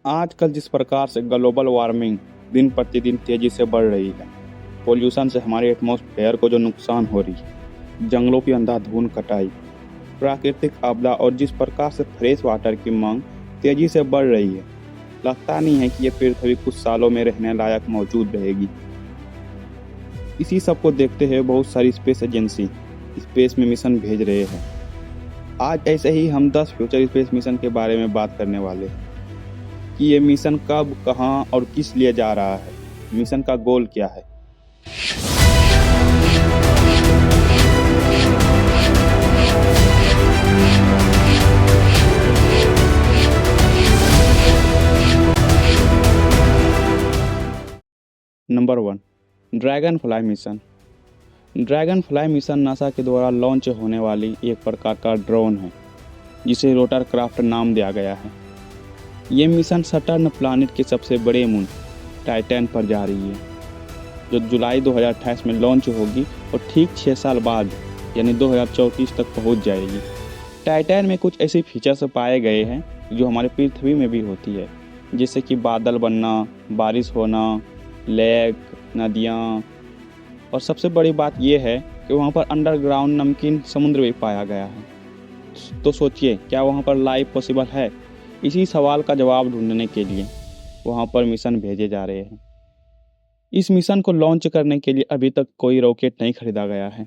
आजकल जिस प्रकार से ग्लोबल वार्मिंग दिन प्रतिदिन तेजी से बढ़ रही है, पोल्यूशन से हमारे एटमॉस्फेयर को जो नुकसान हो रही है, जंगलों की अंधाधुंध कटाई, प्राकृतिक आपदा और जिस प्रकार से फ्रेश वाटर की मांग तेजी से बढ़ रही है, लगता नहीं है कि ये पृथ्वी कुछ सालों में रहने लायक मौजूद रहेगी। इसी सब को देखते हुए बहुत सारी स्पेस एजेंसी स्पेस में मिशन भेज रहे हैं। आज ऐसे ही हम 10 फ्यूचर स्पेस मिशन के बारे में बात करने वाले हैं कि ये मिशन कब, कहां और किस लिए जा रहा है, मिशन का गोल क्या है। Number 1, dragon fly mission. Dragon fly mission NASA के द्वारा लॉन्च होने वाली एक प्रकार का ड्रोन है जिसे रोटर क्राफ्ट नाम दिया गया है। ये मिशन सटर्न प्लैनेट के सबसे बड़े मून टाइटैन पर जा रही है, जो जुलाई 2028 में लॉन्च होगी और ठीक 6 साल बाद यानी 2034 तक पहुंच जाएगी। टाइटैन में कुछ ऐसे फीचर्स पाए गए हैं जो हमारे पृथ्वी में भी होती है, जैसे कि बादल बनना, बारिश होना, लेक, नदियाँ, और सबसे बड़ी बात यह है कि वहाँ पर अंडरग्राउंड नमकीन समुद्र भी पाया गया है। तो सोचिए, क्या वहाँ पर लाइफ पॉसिबल है? इसी सवाल का जवाब ढूंढने के लिए वहाँ पर मिशन भेजे जा रहे हैं। इस मिशन को लॉन्च करने के लिए अभी तक कोई रॉकेट नहीं खरीदा गया है।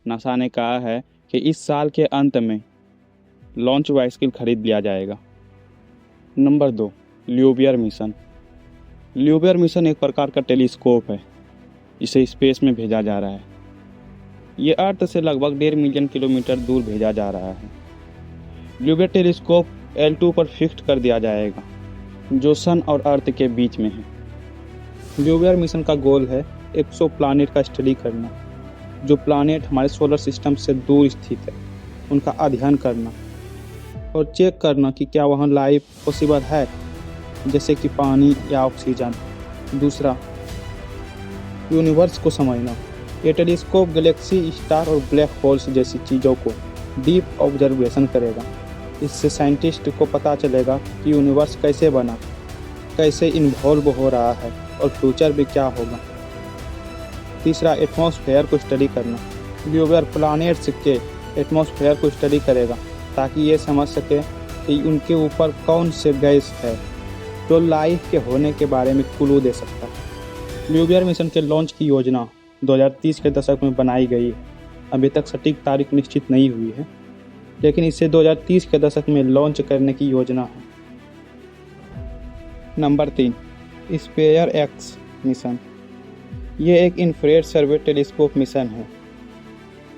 नासा ने कहा है कि इस साल के अंत में लॉन्च व्हीकल खरीद लिया जाएगा। नंबर 2, ल्यूबियर मिशन। ल्यूबियर मिशन एक प्रकार का टेलीस्कोप है जिसे स्पेस में भेजा जा रहा है। ये अर्थ से लगभग 1.5 मिलियन किलोमीटर दूर भेजा जा रहा है। ल्यूबियर टेलीस्कोप L2 पर फिक्स कर दिया जाएगा, जो सन और अर्थ के बीच में है। ल्यूबियर मिशन का गोल है एक्सो प्लानेट का स्टडी करना, जो प्लानेट हमारे सोलर सिस्टम से दूर स्थित है, उनका अध्ययन करना और चेक करना कि क्या वहाँ लाइफ पॉसिबल है, जैसे कि पानी या ऑक्सीजन। दूसरा, यूनिवर्स को समझना। ये टेलीस्कोप गैलेक्सी, स्टार और ब्लैक होल्स जैसी चीज़ों को डीप ऑब्जर्वेशन करेगा। इससे साइंटिस्ट को पता चलेगा कि यूनिवर्स कैसे बना, कैसे इन्वॉल्व हो रहा है और फ्यूचर भी क्या होगा। तीसरा, एटमॉस्फेयर को स्टडी करना। ल्यूबियर प्लैनेट्स के एटमॉस्फेयर को स्टडी करेगा ताकि ये समझ सके कि उनके ऊपर कौन से गैस है जो लाइफ के होने के बारे में क्लू दे सकता है। ल्यूबियर मिशन के लॉन्च की योजना 2030 के दशक में बनाई गई है। अभी तक सटीक तारीख निश्चित नहीं हुई है, लेकिन इसे 2030 के दशक में लॉन्च करने की योजना है। Number 3, SPHEREx mission. ये एक इंफ्रारेड सर्वे टेलीस्कोप मिशन है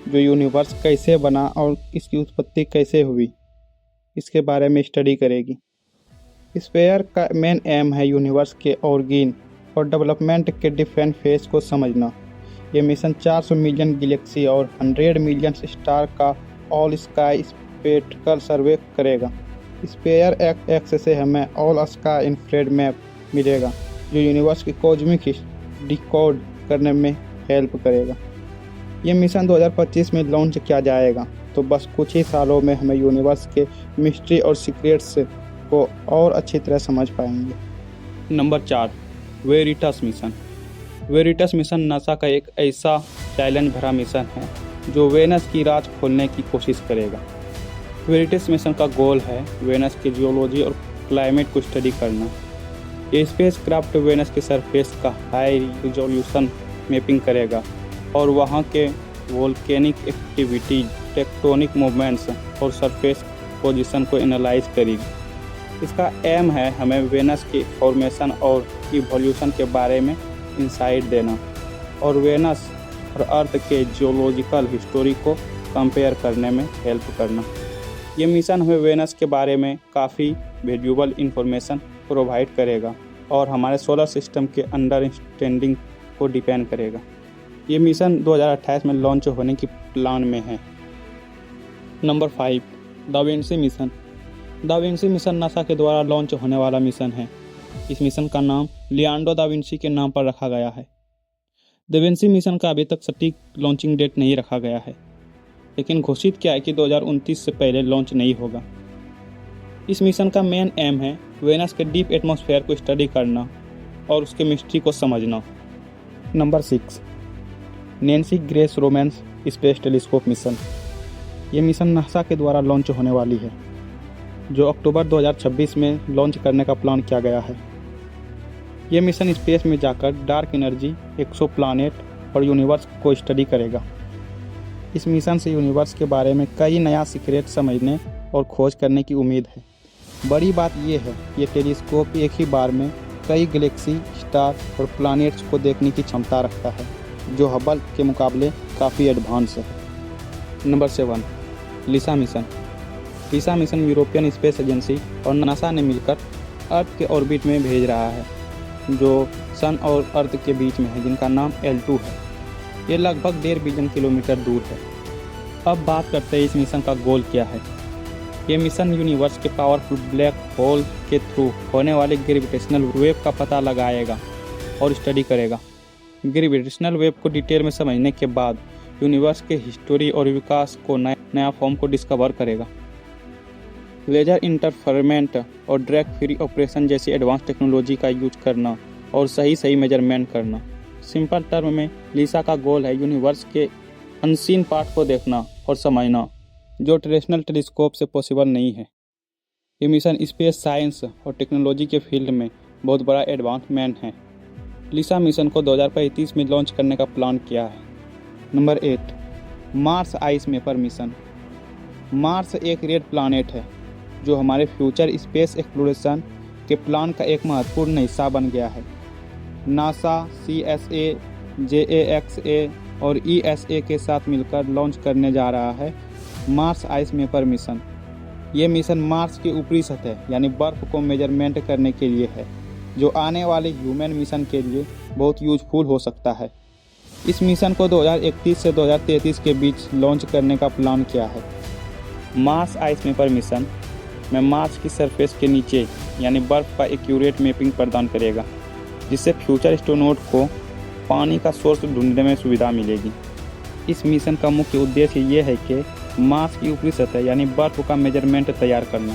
जो यूनिवर्स कैसे बना और इसकी उत्पत्ति कैसे हुई, इसके बारे में स्टडी करेगी। स्पेयर का मेन एम है यूनिवर्स के ऑरिजिन और डेवलपमेंट के डिफरेंट फेज को समझना। ये मिशन 400 मिलियन गैलेक्सी और 100 मिलियन स्टार का ऑल स्काई स्पेक्ट्रल सर्वे करेगा। स्पेयर एक्स से हमें ऑल स्काई इंफ्रारेड मैप मिलेगा जो यूनिवर्स की कॉस्मिक डिकोड करने में हेल्प करेगा। ये मिशन 2025 में लॉन्च किया जाएगा, तो बस कुछ ही सालों में हमें यूनिवर्स के मिस्ट्री और सीक्रेट्स को और अच्छी तरह समझ पाएंगे। Number 4, Veritas mission. Veritas mission NASA का एक ऐसा चैलेंज भरा मिशन है जो वेनस की राज खोलने की कोशिश करेगा। वेरिटस मिशन का गोल है वेनस की जियोलॉजी और क्लाइमेट को स्टडी करना। ये स्पेस क्राफ्ट वेनस के सरफेस का हाई रिजोल्यूशन मैपिंग करेगा और वहाँ के वोल्केनिक एक्टिविटीज, टेक्टोनिक मूवमेंट्स और सरफेस पोजीशन को एनालाइज करेगी। इसका एम है हमें वेनस की फॉर्मेशन और इवोल्यूशन के बारे में इंसाइट देना और वेनस और अर्थ के जियोलॉजिकल हिस्टोरी को कंपेयर करने में हेल्प करना। ये मिशन हमें वेनस के बारे में काफ़ी वैल्यूएबल इंफॉर्मेशन प्रोवाइड करेगा और हमारे सोलर सिस्टम के अंडरस्टैंडिंग को डिपेंड करेगा। ये मिशन 2028 में लॉन्च होने की प्लान में है। Number 5, da Vinci mission. Da Vinci mission NASA के द्वारा लॉन्च होने वाला मिशन है। इस मिशन का नाम लियोनार्डो दा विंसी के नाम पर रखा गया है। दा विंसी मिशन का अभी तक सटीक लॉन्चिंग डेट नहीं रखा गया है, लेकिन घोषित किया है कि 2029 से पहले लॉन्च नहीं होगा। इस मिशन का मेन एम है वेनस के डीप एटमॉस्फेयर को स्टडी करना और उसके मिस्ट्री को समझना। Number 6, Nancy grace romance space telescope mission. ये मिशन नासा के द्वारा लॉन्च होने वाली है, जो अक्टूबर 2026 में लॉन्च करने का प्लान किया गया है। ये मिशन स्पेस में जाकर डार्क एनर्जी, एक्सोप्लैनेट और यूनिवर्स को स्टडी करेगा। इस मिशन से यूनिवर्स के बारे में कई नया सीक्रेट समझने और खोज करने की उम्मीद है। बड़ी बात यह है कि ये टेलीस्कोप एक ही बार में कई गैलेक्सी, स्टार और प्लैनेट्स को देखने की क्षमता रखता है, जो हबल के मुकाबले काफ़ी एडवांस है। नंबर 7, लिसा मिशन। लिसा मिशन यूरोपियन स्पेस एजेंसी और नासा ने मिलकर अर्थ के ऑर्बिट में भेज रहा है, जो सन और अर्थ के बीच में है, जिनका नाम L2 है। ये लगभग 1.5 बिलियन किलोमीटर दूर है। अब बात करते हैं इस मिशन का गोल क्या है। ये मिशन यूनिवर्स के पावरफुल ब्लैक होल के थ्रू होने वाले ग्रेविटेशनल वेव का पता लगाएगा और स्टडी करेगा। ग्रेविटेशनल वेव को डिटेल में समझने के बाद यूनिवर्स के हिस्टोरी और विकास को नया फॉर्म को डिस्कवर करेगा। लेजर इंटरफेरेंस और ड्रैग फ्री ऑपरेशन जैसी एडवांस टेक्नोलॉजी का यूज करना और सही मेजरमेंट करना। सिंपल टर्म में लिसा का गोल है यूनिवर्स के अनसीन पार्ट को देखना और समझना, जो ट्रेडिशनल टेलीस्कोप से पॉसिबल नहीं है। ये मिशन स्पेस साइंस और टेक्नोलॉजी के फील्ड में बहुत बड़ा एडवांसमेंट है। लिसा मिशन को 2035 में लॉन्च करने का प्लान किया है। Number 8, Mars ice mapper mission. Mars एक रेड प्लैनेट है, जो हमारे फ्यूचर स्पेस एक्सप्लोरेशन के प्लान का एक महत्वपूर्ण हिस्सा बन गया है। नासा, CSA, JAXA और ESA के साथ मिलकर लॉन्च करने जा रहा है मार्स आइस मैपर मिशन। ये मिशन मार्स की ऊपरी सतह यानी बर्फ को मेजरमेंट करने के लिए है, जो आने वाले ह्यूमन मिशन के लिए बहुत यूजफुल हो सकता है। इस मिशन को 2031 से 2033 के बीच लॉन्च करने का प्लान किया है। मार्स आइस मैपर मिशन में मार्स की सरफेस के नीचे यानी बर्फ का एक्यूरेट मैपिंग प्रदान करेगा, जिससे फ्यूचर एस्ट्रोनॉट को पानी का सोर्स ढूंढने में सुविधा मिलेगी। इस मिशन का मुख्य उद्देश्य ये है कि मार्स की ऊपरी सतह यानी बर्फ का मेजरमेंट तैयार करना,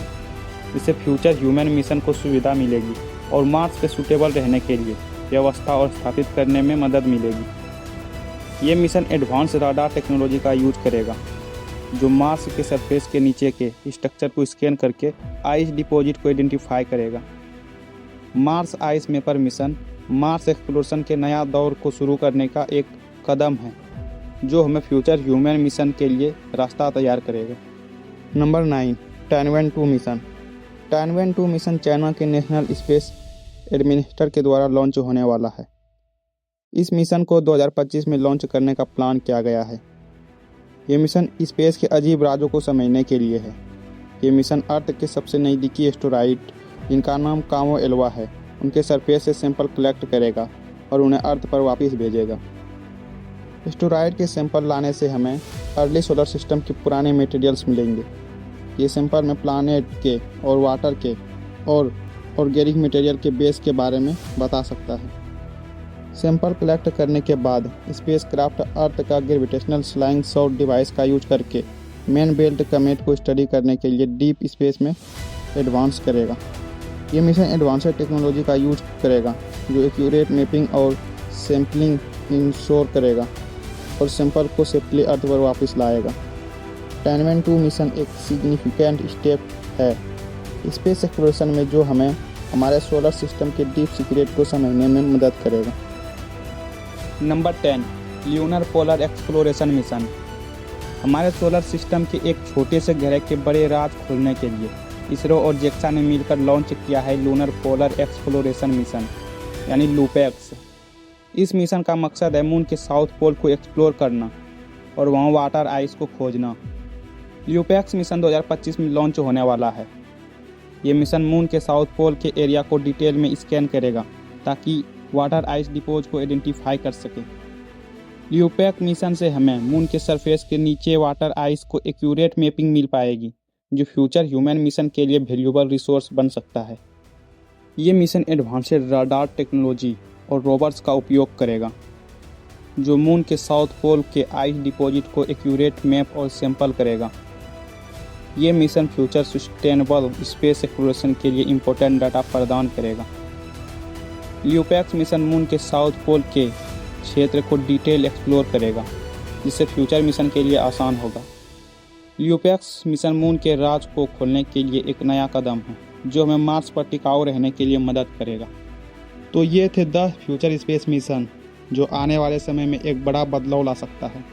जिससे फ्यूचर ह्यूमन मिशन को सुविधा मिलेगी और मार्स पे सूटेबल रहने के लिए व्यवस्था और स्थापित करने में मदद मिलेगी। ये मिशन एडवांस राडार टेक्नोलॉजी का यूज करेगा, जो मार्स के सरफेस के नीचे के स्ट्रक्चर को स्कैन करके आइस डिपॉजिट को आइडेंटिफाई करेगा। Mars ice mapper mission Mars exploration के नया दौर को शुरू करने का एक कदम है, जो हमें फ्यूचर ह्यूमन मिशन के लिए रास्ता तैयार करेगा। Number 9, Tianwen two mission. Tianwen two mission China के नेशनल स्पेस एडमिनिस्ट्रेटर के द्वारा लॉन्च होने वाला है। इस मिशन को 2025 में लॉन्च करने का प्लान किया गया है। ये मिशन स्पेस के अजीब राजों को समझने के लिए है। ये मिशन अर्थ के सबसे नज़दीकी एस्टेरॉइड, जिनका नाम कामो एल्वा है, उनके सरफेस से सैंपल कलेक्ट करेगा और उन्हें अर्थ पर वापस भेजेगा। एस्टेरॉइड के सैंपल लाने से हमें अर्ली सोलर सिस्टम के पुराने मटेरियल्स मिलेंगे। ये सैंपल में प्लैनेट के और वाटर के और ऑर्गेनिक मटेरियल के बेस के बारे में बता सकता है। सैंपल कलेक्ट करने के बाद स्पेसक्राफ्ट अर्थ का ग्रेविटेशनल स्लाइंग शॉट डिवाइस का यूज करके मेन बेल्ट कमेट को स्टडी करने के लिए डीप स्पेस में एडवांस करेगा। ये मिशन एडवांस्ड टेक्नोलॉजी का यूज करेगा, जो एक्यूरेट मैपिंग और सैम्पलिंग इंश्योर करेगा और सैंपल को सेफ्टली अर्थ पर वापस लाएगा। टाइनवेन-2 मिशन एक सिग्निफिकेंट स्टेप है स्पेस एक्सप्लोरेशन में, जो हमें हमारे सोलर सिस्टम के डीप सीक्रेट को समझने में मदद करेगा। Number 10, lunar polar exploration mission. हमारे सोलर सिस्टम के एक छोटे से ग्रह के बड़े राज खोलने के लिए इसरो और जेक्सा ने मिलकर लॉन्च किया है लूनर पोलर एक्सप्लोरेशन मिशन यानी लूपेक्स। इस मिशन का मकसद है मून के साउथ पोल को एक्सप्लोर करना और वहाँ वाटर आइस को खोजना। लूपेक्स मिशन 2025 में लॉन्च होने वाला है। ये मिशन मून के साउथ पोल के एरिया को डिटेल में स्कैन करेगा ताकि वाटर आइस डिपोज को आइडेंटिफाई कर सके। ल्यूपेक मिशन से हमें मून के सरफेस के नीचे वाटर आइस को एक्यूरेट मैपिंग मिल पाएगी, जो फ्यूचर ह्यूमन मिशन के लिए वैल्यूएबल रिसोर्स बन सकता है। ये मिशन एडवांस्ड राडार टेक्नोलॉजी और रोवर्स का उपयोग करेगा, जो मून के साउथ पोल के आइस डिपॉजिट को एक्यूरेट मैप और सैंपल करेगा। ये mission future sustainable space exploration के लिए इम्पोर्टेंट डाटा प्रदान करेगा। ल्यूपैक्स मिशन मून के साउथ पोल के क्षेत्र को डिटेल एक्सप्लोर करेगा, जिससे फ्यूचर मिशन के लिए आसान होगा। ल्यूपैक्स मिशन मून के राज को खोलने के लिए एक नया कदम है, जो हमें मार्स पर टिकाऊ रहने के लिए मदद करेगा। तो ये थे 10 फ्यूचर स्पेस मिशन जो आने वाले समय में एक बड़ा बदलाव ला सकता है।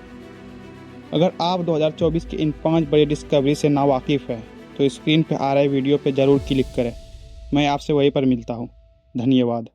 अगर आप 2024 की इन 5 बड़ी डिस्कवरी से नावाकिफ़ हैं तो स्क्रीन पर आ रहे वीडियो पर ज़रूर क्लिक करें। मैं आपसे वहीं पर मिलता हूँ। धन्यवाद।